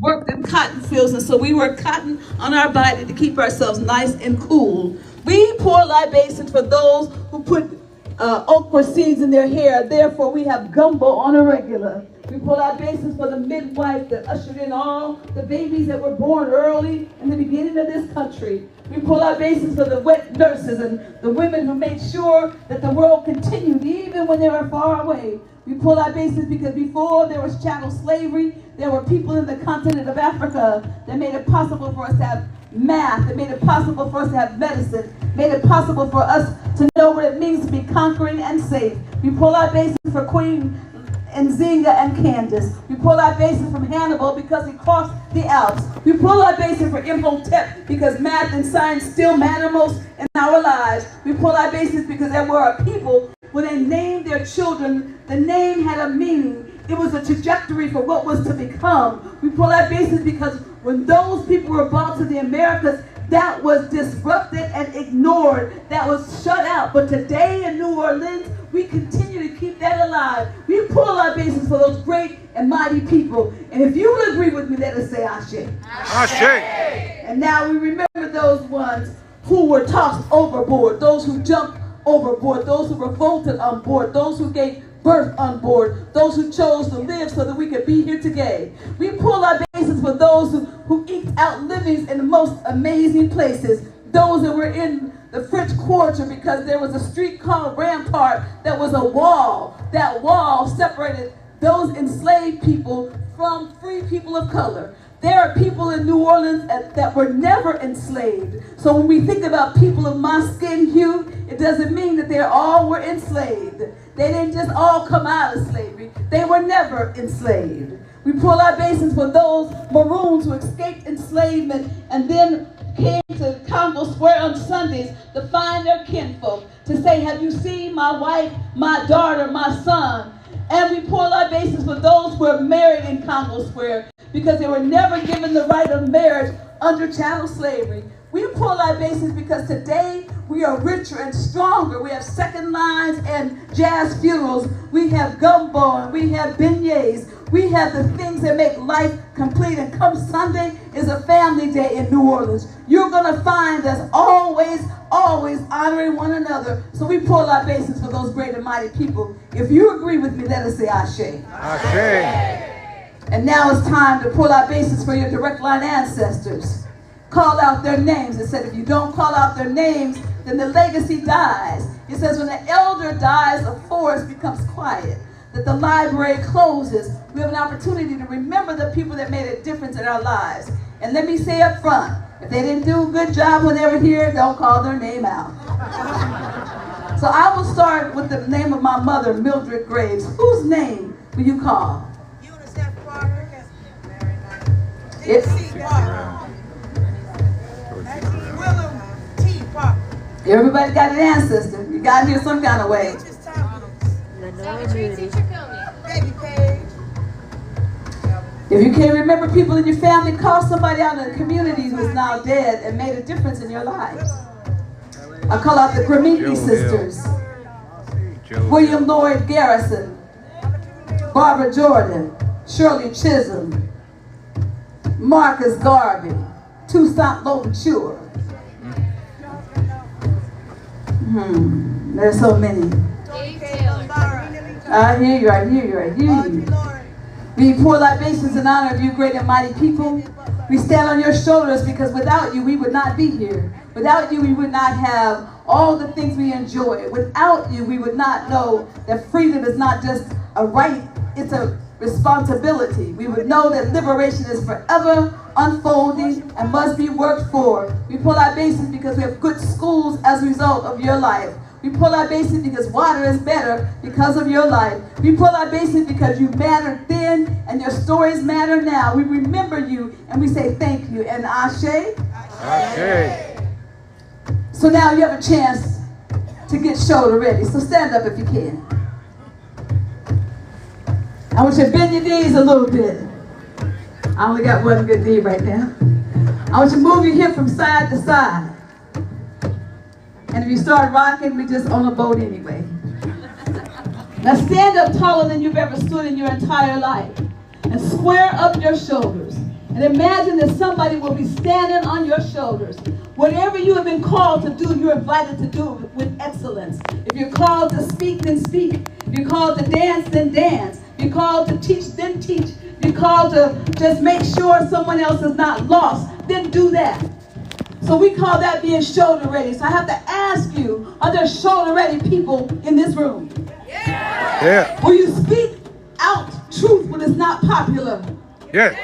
worked in cotton fields, and so we wear cotton on our body to keep ourselves nice and cool. We pour libations for those who put okra seeds in their hair. Therefore, we have gumbo on a regular. We pour libations for the midwife that ushered in all the babies that were born early in the beginning of this country. We pour libations for the wet nurses and the women who made sure that the world continued even when they were far away. We pour libations because before there was chattel slavery, there were people in the continent of Africa that made it possible for us to have math, that made it possible for us to have medicine, made it possible for us to know what it means to be conquering and safe. We pour libations for Queen Nzinga and Candace. We pour libations from Hannibal because he crossed the Alps. We pour libations for Imhotep because math and science still matter most in our lives. We pour libations because there were a people, when they named their children, the name had a meaning. It was a trajectory for what was to become. We pour libations because when those people were brought to the Americas, that was disrupted and ignored. That was shut out. But today in New Orleans, we continue to keep that alive. We pour libations for those great and mighty people. And if you would agree with me, let us say Ashe. Ashe. And now we remember those ones who were tossed overboard, those who jumped overboard, those who revolted on board, those who gave birth on board, those who chose to live so that we could be here today. We pour libations for those who eked out livings in the most amazing places, those that were in the French Quarter because there was a street called Rampart that was a wall. That wall separated those enslaved people from free people of color. There are people in New Orleans that were never enslaved. So when we think about people of my skin hue, it doesn't mean that they all were enslaved. They didn't just all come out of slavery. They were never enslaved. We pour libations for those Maroons who escaped enslavement and then came to Congo Square on Sundays to find their kinfolk, to say, have you seen my wife, my daughter, my son? And we pour libations for those who are married in Congo Square because they were never given the right of marriage under chattel slavery. We pour libations because today we are richer and stronger. We have second lines and jazz funerals. We have gumbo and we have beignets. We have the things that make life complete. And come Sunday is a family day in New Orleans. You're going to find us always honoring one another. So we pour libations for those great and mighty people. If you agree with me, let us say Ashe. Ashe. And now it's time to pour libations for your direct line ancestors. Call out their names. It said if you don't call out their names, then the legacy dies. It says when an elder dies, a forest becomes quiet, that the library closes. We have an opportunity to remember the people that made a difference in our lives. And let me say up front, if they didn't do a good job when they were here, don't call their name out. So I will start with the name of my mother, Mildred Graves. Whose name will you call? UNICEF Parker. It's Willem T. Parker. everybody got an ancestor. You got here some kind of way. Baby Page. If you can't remember people in your family, call somebody out in the community who is now dead and made a difference in your lives. I call out the Gramini sisters, William Lloyd Garrison, Barbara Jordan, Shirley Chisholm, Marcus Garvey, Toussaint Louverture. There's so many. I hear you, I hear you, I hear you. We pour libations in honor of you, great and mighty people. We stand on your shoulders because without you, we would not be here. Without you, we would not have all the things we enjoy. Without you, we would not know that freedom is not just a right, it's a responsibility. We would know that liberation is forever unfolding and must be worked for. We pour libations because we have good schools as a result of your life. We pour libations because water is better because of your life. We pour libations because you mattered then and your stories matter now. We remember you and we say thank you. And Ashe? Ashe. So now you have a chance to get shoulder ready. So stand up if you can. I want you to bend your knees a little bit. I only got one good knee right now. I want you to move your hip from side to side. And if you start rocking, we just on a boat anyway. Now stand up taller than you've ever stood in your entire life. And square up your shoulders. And imagine that somebody will be standing on your shoulders. Whatever you have been called to do, you're invited to do it with excellence. If you're called to speak, then speak. If you're called to dance, then dance. If you're called to teach, then teach. If you're called to just make sure someone else is not lost, then do that. So we call that being shoulder ready. So I have to ask you, are there shoulder ready people in this room? Yeah. Will you speak out truth when it's not popular? Yes.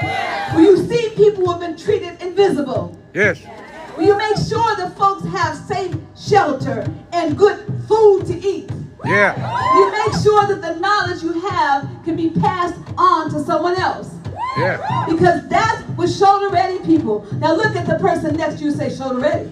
Will you see people who have been treated invisible? Yes. Will you make sure that folks have safe shelter and good food to eat? Yeah. Will you make sure that the knowledge you have can be passed on to someone else? Yeah. Because that's what shoulder ready people. Now look at the person next to you, say shoulder ready.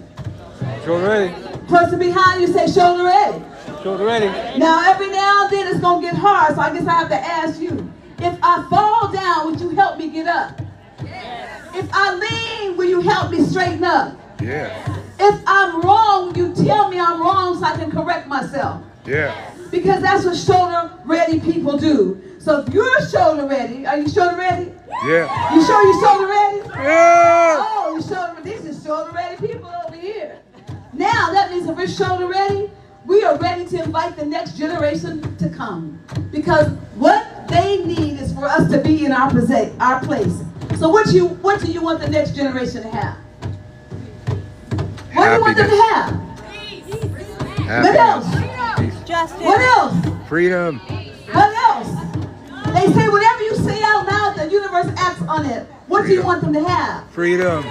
Shoulder ready. Person behind you, say shoulder ready. Shoulder ready. Now every now and then it's going to get hard, so I guess I have to ask you, if I fall down, would you help me get up? If I lean, will you help me straighten up? Yeah. If I'm wrong, will you tell me I'm wrong so I can correct myself? Yeah. Because that's what shoulder ready people do. So if you're shoulder ready, are you shoulder ready? Yeah. You sure you're shoulder ready? Yeah. Oh, you shoulder ready. These are shoulder ready people over here. Now that means if we're shoulder ready, we are ready to invite the next generation to come. Because what they need is for us to be in our place. So what do you want the next generation to have? What do you want them to have? What else? Justice. What else? Freedom. What else? They say whatever you say out loud, the universe acts on it. What do you want them to have? Freedom.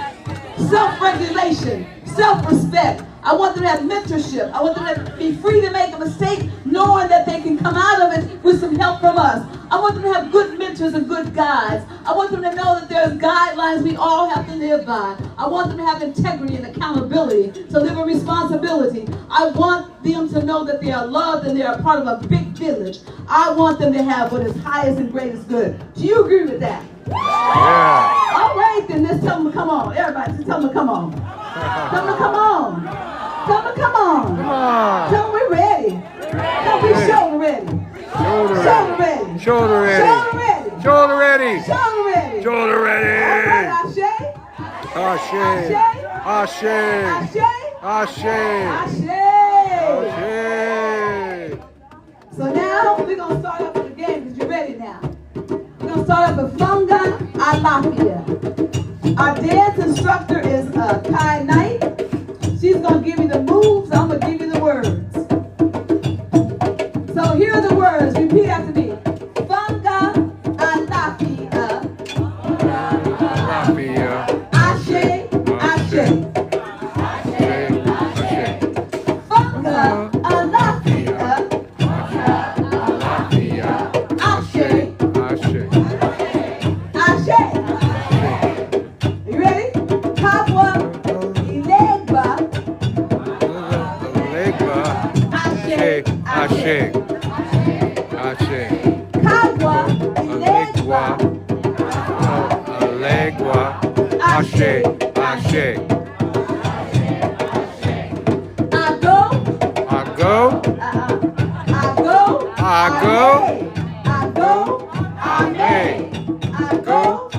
Self-regulation, self-respect. I want them to have mentorship. I want them to be free to make a mistake, knowing that they can come out of it with some help from us. I want them to have good mentors and good guides. I want them to know that there's guidelines we all have to live by. I want them to have integrity and accountability, to live a responsibility. I want them to know that they are loved and they are part of a big village. I want them to have what is highest and greatest good. Do you agree with that? Yeah. All right, then let's tell them to come on. Everybody, just tell them to come on. Tell them to come on. Tell them to come on. Come on. Tell them we're ready. Tell them we're shoulder ready. Shoulder Shoulder ready. ready. Shoulder ready. Shoulder ready. Shoulder ready. Shoulder ready. Shoulder All ready. right, Ashe. Ashe. Ashe. Ashe. Ashe. Ashe. Ashe. Ashe. So now we're going to start up with the game because you're ready now. We're going to start up with Funga Alafia. Our dance instructor is Kai Knight. She's going to give you the moves. I'm going to give you the words. So here are the words. Repeat after me. Funga Alafia. Alafia. Ashe. Ashe. Funga Alafia. Ashe. Ashe. Ashe. You ready? Kabwa Ilegba. Legba. Ashe. Ashe. Ashe. Kabwa Alegua. Ilegba. Alegua. Ashe. Ashe. I go. I go. I go. I go. I go. I may. I go.